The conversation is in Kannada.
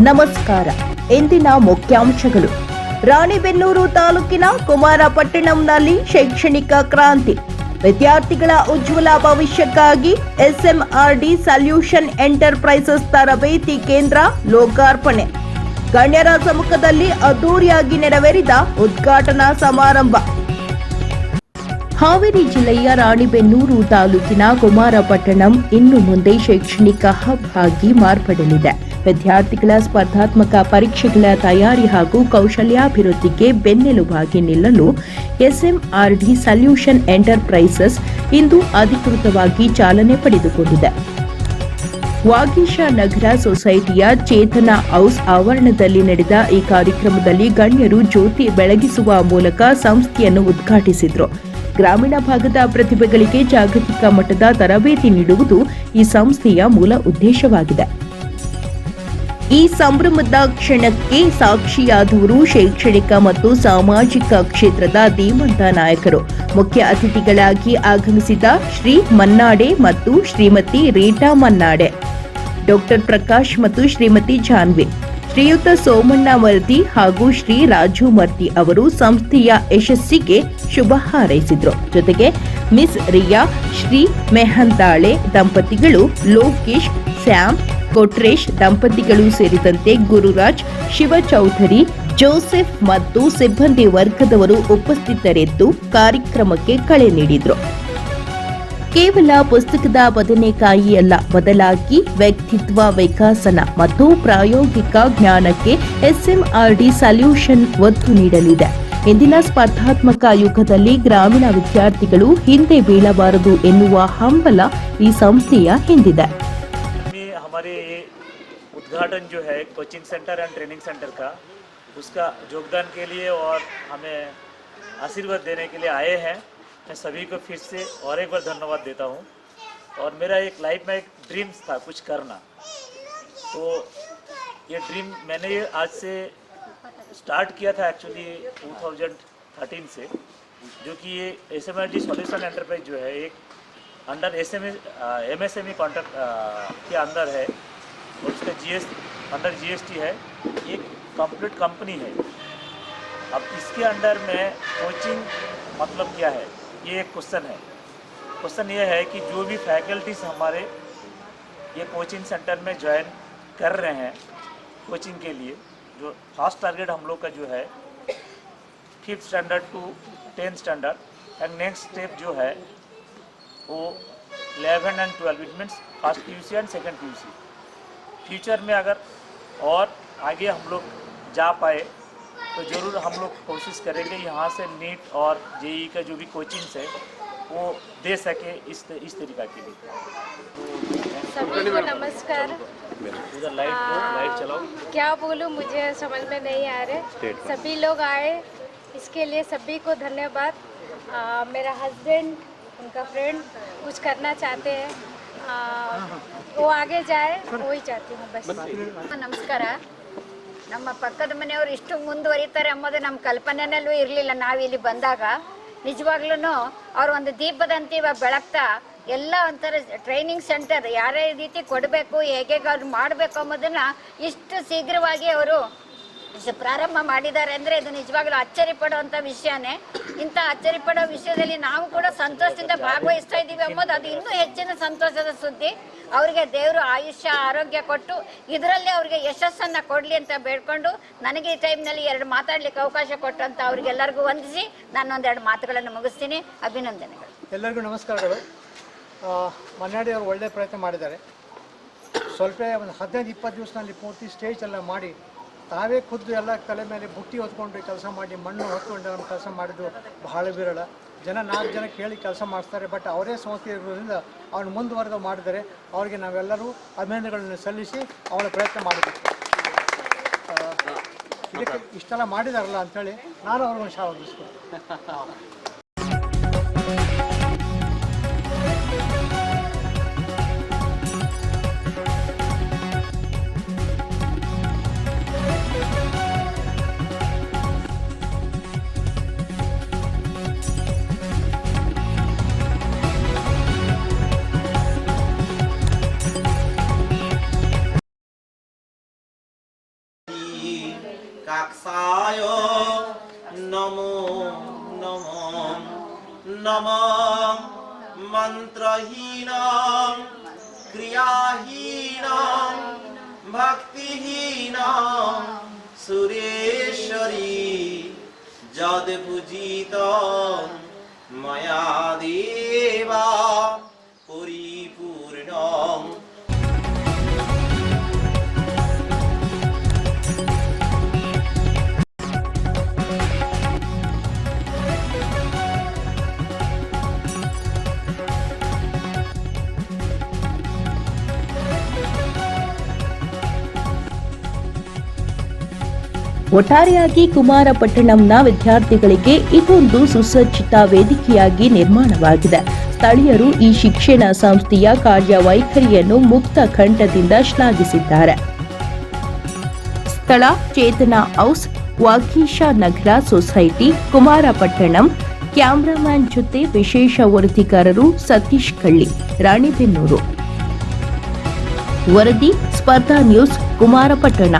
ನಮಸ್ಕಾರ. ಇಂದಿನ ಮುಖ್ಯಾಂಶಗಳು. ರಾಣಿಬೆನ್ನೂರು ತಾಲೂಕಿನ ಕುಮಾರಪಟ್ಟಣಂನಲ್ಲಿ ಶೈಕ್ಷಣಿಕ ಕ್ರಾಂತಿ. ವಿದ್ಯಾರ್ಥಿಗಳ ಉಜ್ವಲ ಭವಿಷ್ಯಕ್ಕಾಗಿ ಎಸ್ಎಂಆರ್ಡಿ ಸೊಲ್ಯೂಷನ್ ಎಂಟರ್ಪ್ರೈಸಸ್ ತರಬೇತಿ ಕೇಂದ್ರ ಲೋಕಾರ್ಪಣೆ. ಗಣ್ಯರ ಸಮ್ಮುಖದಲ್ಲಿ ಅದ್ದೂರಿಯಾಗಿ ನೆರವೇರಿದ ಉದ್ಘಾಟನಾ ಸಮಾರಂಭ. ಹಾವೇರಿ ಜಿಲ್ಲೆಯ ರಾಣಿಬೆನ್ನೂರು ತಾಲೂಕಿನ ಕುಮಾರಪಟ್ಟಣಂ ಇನ್ನು ಮುಂದೆ ಶೈಕ್ಷಣಿಕ ಹಬ್ ಆಗಿ ಮಾರ್ಪಡಲಿದೆ. ವಿದ್ಯಾರ್ಥಿಗಳ ಸ್ಪರ್ಧಾತ್ಮಕ ಪರೀಕ್ಷೆಗಳ ತಯಾರಿ ಹಾಗೂ ಕೌಶಲ್ಯಾಭಿವೃದ್ಧಿಗೆ ಬೆನ್ನೆಲುಬಾಗಿ ನಿಲ್ಲಲು ಎಸ್ಎಂಆರ್ಡಿ ಸೊಲ್ಯೂಷನ್ ಎಂಟರ್ಪ್ರೈಸಸ್ ಇಂದು ಅಧಿಕೃತವಾಗಿ ಚಾಲನೆ ಪಡೆದುಕೊಂಡಿದೆ. ವಾಗೀಶ ನಗರ ಸೊಸೈಟಿಯ ಚೇತನ ಹೌಸ್ ಆವರಣದಲ್ಲಿ ನಡೆದ ಈ ಕಾರ್ಯಕ್ರಮದಲ್ಲಿ ಗಣ್ಯರು ಜ್ಯೋತಿ ಬೆಳಗಿಸುವ ಮೂಲಕ ಸಂಸ್ಥೆಯನ್ನು ಉದ್ಘಾಟಿಸಿದರು. ಗ್ರಾಮೀಣ ಭಾಗದ ಪ್ರತಿಭೆಗಳಿಗೆ ಜಾಗತಿಕ ಮಟ್ಟದ ತರಬೇತಿ ನೀಡುವುದು ಈ ಸಂಸ್ಥೆಯ ಮೂಲ ಉದ್ದೇಶವಾಗಿದೆ. ಈ ಸಂಭ್ರಮದ ಕ್ಷಣಕ್ಕೆ ಸಾಕ್ಷಿಯಾದವರು ಶೈಕ್ಷಣಿಕ ಮತ್ತು ಸಾಮಾಜಿಕ ಕ್ಷೇತ್ರದ ಧೀಮಂತ ನಾಯಕರು. ಮುಖ್ಯ ಅತಿಥಿಗಳಾಗಿ ಆಗಮಿಸಿದ ಶ್ರೀ ಮನ್ನಾಡೆ ಮತ್ತು ಶ್ರೀಮತಿ ರೀಟಾ ಮನ್ನಾಡೆ, ಡಾಕ್ಟರ್ ಪ್ರಕಾಶ್ ಮತ್ತು ಶ್ರೀಮತಿ ಜಾನ್ವಿ, ಶ್ರೀಯುತ ಸೋಮಣ್ಣ ಮರ್ತಿ ಹಾಗೂ ಶ್ರೀ ರಾಜು ಮರ್ತಿ ಅವರು ಸಂಸ್ಥೆಯ ಯಶಸ್ಸಿಗೆ ಶುಭ ಹಾರೈಸಿದರು. ಜೊತೆಗೆ ಮಿಸ್ ರಿಯಾ, ಶ್ರೀ ಮೆಹಂತಾಳೆ ದಂಪತಿಗಳು, ಲೋಕೇಶ್, ಸ್ಯಾಮ್, ಕೊಟ್ರೇಶ್ ದಂಪತಿಗಳು ಸೇರಿದಂತೆ ಗುರುರಾಜ್, ಶಿವಚೌಧರಿ, ಜೋಸೆಫ್ ಮತ್ತು ಸಿಬ್ಬಂದಿ ವರ್ಗದವರು ಉಪಸ್ಥಿತರಿದ್ದು ಕಾರ್ಯಕ್ರಮಕ್ಕೆ ಕಳೆ ನೀಡಿದರು. ಕೇವಲ ಪುಸ್ತಕದ ಬದನೆಕಾಯಿಯಲ್ಲ, ಬದಲಾಗಿ ವ್ಯಕ್ತಿತ್ವ ವಿಕಸನ ಮತ್ತು ಪ್ರಾಯೋಗಿಕ ಜ್ಞಾನಕ್ಕೆ ಎಸ್ಎಂಆರ್ಡಿ ಸೊಲ್ಯೂಷನ್ ಒತ್ತು ನೀಡಲಿದೆ. ಇಂದಿನ ಸ್ಪರ್ಧಾತ್ಮಕ ಯುಗದಲ್ಲಿ ಗ್ರಾಮೀಣ ವಿದ್ಯಾರ್ಥಿಗಳು ಹಿಂದೆ ಬೀಳಬಾರದು ಎನ್ನುವ ಹಂಬಲ ಈ ಸಂಸ್ಥೆಯ ಹಿಂದಿದೆ. हमारे ये उद्घाटन जो है coaching centre and training centre का, उसका योगदान के लिए और हमें आशीर्वाद देने के लिए आए हैं. मैं सभी को फिर से और एक बार धन्यवाद देता हूँ. और मेरा एक लाइफ में एक ड्रीम्स था कुछ करना, तो ये ड्रीम मैंने आज से स्टार्ट किया था एक्चुअली 2013 से, जो कि ये एसएमआरडी सॉल्यूशन एंटरप्राइज जो है एक अंडर एमएसएमई कॉन्ट्रैक्ट के अंदर है और उसका अंडर जीएसटी है. एक कंप्लीट कंपनी है. अब इसके अंडर में कोचिंग मतलब क्या है, ये एक क्वेश्चन है. क्वेश्चन ये है कि जो भी फैकल्टीज हमारे ये कोचिंग सेंटर में ज्वाइन कर रहे हैं कोचिंग के लिए, जो फर्स्ट टारगेट हम लोग का जो है 5th standard to 10th standard, and next step जो है वो 11 एंड 12, it means first PUC and second PUC. Future में अगर और आगे हम लोग जा पाए तो ज़रूर हम लोग कोशिश करेंगे यहाँ से नीट और जेई का जो भी कोचिंग्स है वो दे सके इस तरीक़ा के लिए. सभी को नमस्कार. उधर लाइट चलाओ. क्या बोलूँ मुझे समझ में नहीं आ रहे. सभी लोग आए इसके लिए सभी को धन्यवाद. मेरा हस्बैंड, उनका फ्रेंड कुछ करना चाहते हैं, वो आगे जाए वही चाहती हूँ बस. ನಮಸ್ಕಾರ. ನಮ್ಮ ಪಕ್ಕದ ಮನೆಯವರು ಇಷ್ಟು ಮುಂದುವರಿತಾರೆ ಎಂಬುದು ನಮ್ಮ ಕಲ್ಪನೆಯಲ್ಲೂ ಇರಲಿಲ್ಲ. ನಾವಿಲ್ಲಿ ಬಂದಾಗ ನಿಜವಾಗ್ಲೂ ಅವ್ರು ಒಂದು ದೀಪದಂತೆ ಇವಾಗ ಬೆಳಗ್ತಾ ಎಲ್ಲ ಒಂಥರ ಟ್ರೈನಿಂಗ್ ಸೆಂಟರ್ ಯಾರೇ ರೀತಿ ಕೊಡಬೇಕು, ಹೇಗೆ ಅವ್ರು ಮಾಡಬೇಕು ಅನ್ನೋದನ್ನು ಇಷ್ಟು ಶೀಘ್ರವಾಗಿ ಅವರು ಪ್ರಾರಂಭ ಮಾಡಿದ್ದಾರೆ ಅಂದರೆ ಇದು ನಿಜವಾಗ್ಲೂ ಅಚ್ಚರಿ ಪಡುವಂಥ ವಿಷಯನೇ. ಇಂಥ ಅಚ್ಚರಿ ಪಡೋ ವಿಷಯದಲ್ಲಿ ನಾವು ಕೂಡ ಸಂತೋಷದಿಂದ ಭಾಗವಹಿಸ್ತಾ ಇದ್ದೀವಿ ಎಂಬುದು ಅದು ಇನ್ನೂ ಹೆಚ್ಚಿನ ಸಂತೋಷದ ಸುದ್ದಿ. ಅವರಿಗೆ ದೇವರು ಆಯುಷ್ಯ ಆರೋಗ್ಯ ಕೊಟ್ಟು ಇದರಲ್ಲಿ ಅವರಿಗೆ ಯಶಸ್ಸನ್ನು ಕೊಡಲಿ ಅಂತ ಬೇಡ್ಕೊಂಡು ನನಗೆ ಈ ಟೈಮ್ನಲ್ಲಿ 2 ಮಾತಾಡಲಿಕ್ಕೆ ಅವಕಾಶ ಕೊಟ್ಟಂತ ಅವರಿಗೆಲ್ಲರಿಗೂ ವಂದಿಸಿ ನಾನು ಒಂದೆರಡು ಮಾತುಗಳನ್ನು ಮುಗಿಸ್ತೀನಿ. ಅಭಿನಂದನೆಗಳು. ಎಲ್ಲರಿಗೂ ನಮಸ್ಕಾರಗಳು. ಮನ್ನಾಡಿ ಅವರು ಒಳ್ಳೆಯ ಪ್ರಯತ್ನ ಮಾಡಿದ್ದಾರೆ. ಸ್ವಲ್ಪ ಒಂದು 15-20 ದಿವಸದಲ್ಲಿ ಪೂರ್ತಿ ಸ್ಟೇಜ್ ಎಲ್ಲ ಮಾಡಿ ತಾವೇ ಖುದ್ದು ಎಲ್ಲ ತಲೆ ಮೇಲೆ ಬುಟ್ಟಿ ಹೊತ್ಕೊಂಡು ಕೆಲಸ ಮಾಡಿ ಮಣ್ಣು ಹೊತ್ಕೊಂಡು ನಮ್ಮ ಕೆಲಸ ಮಾಡಿದ್ದು ಬಹಳ ವಿರಳ. 4 ಜನ ಕೇಳಿ ಕೆಲಸ ಮಾಡಿಸ್ತಾರೆ, ಬಟ್ ಅವರೇ ಸಂಸ್ಥೆ ಇರೋದ್ರಿಂದ ಅವ್ನು ಮುಂದುವರೆದು ಮಾಡಿದರೆ ಅವರಿಗೆ ನಾವೆಲ್ಲರೂ ಅಭಿನಂದನೆಗಳನ್ನು ಸಲ್ಲಿಸಿ ಅವಳ ಪ್ರಯತ್ನ ಮಾಡಬೇಕು. ಇದಕ್ಕೆ ಇಷ್ಟೆಲ್ಲ ಮಾಡಿದಾರಲ್ಲ ಅಂಥೇಳಿ ನಾನು ಅವ್ರಿಗೊಂದು ಶ್ಲಾಘಿಸ್ತೀನಿ. काक्षाय नमो नमो नमः मंत्रहीनं क्रियाहीनं भक्तिहीनं सुरेश्वरी जद पूजितं मया देवा परिपूर्णम्। ಒಟ್ಟಾರೆಯಾಗಿ ಕುಮಾರಪಟ್ಟಣಂನ ವಿದ್ಯಾರ್ಥಿಗಳಿಗೆ ಇದೊಂದು ಸುಸಜ್ಜಿತ ವೇದಿಕೆಯಾಗಿ ನಿರ್ಮಾಣವಾಗಿದೆ. ಸ್ಥಳೀಯರು ಈ ಶಿಕ್ಷಣ ಸಂಸ್ಥೆಯ ಕಾರ್ಯವೈಖರಿಯನ್ನು ಮುಕ್ತ ಕಂಠದಿಂದ ಶ್ಲಾಘಿಸಿದ್ದಾರೆ. ಸ್ಥಳ ಚೇತನಾ ಹೌಸ್, ವಾಗೀಶ ನಗರ ಸೊಸೈಟಿ, ಕುಮಾರಪಟ್ಟಣಂ. ಕ್ಯಾಮರಾಮ್ಯಾನ್ ಜೊತೆ ವಿಶೇಷ ವರದಿಗಾರರು ಸತೀಶ್ ಕಳ್ಳಿ, ರಾಣಿಬೆನ್ನೂರು. ವರದಿ ಸ್ಪರ್ಧಾ ನ್ಯೂಸ್, ಕುಮಾರಪಟ್ಟಣ.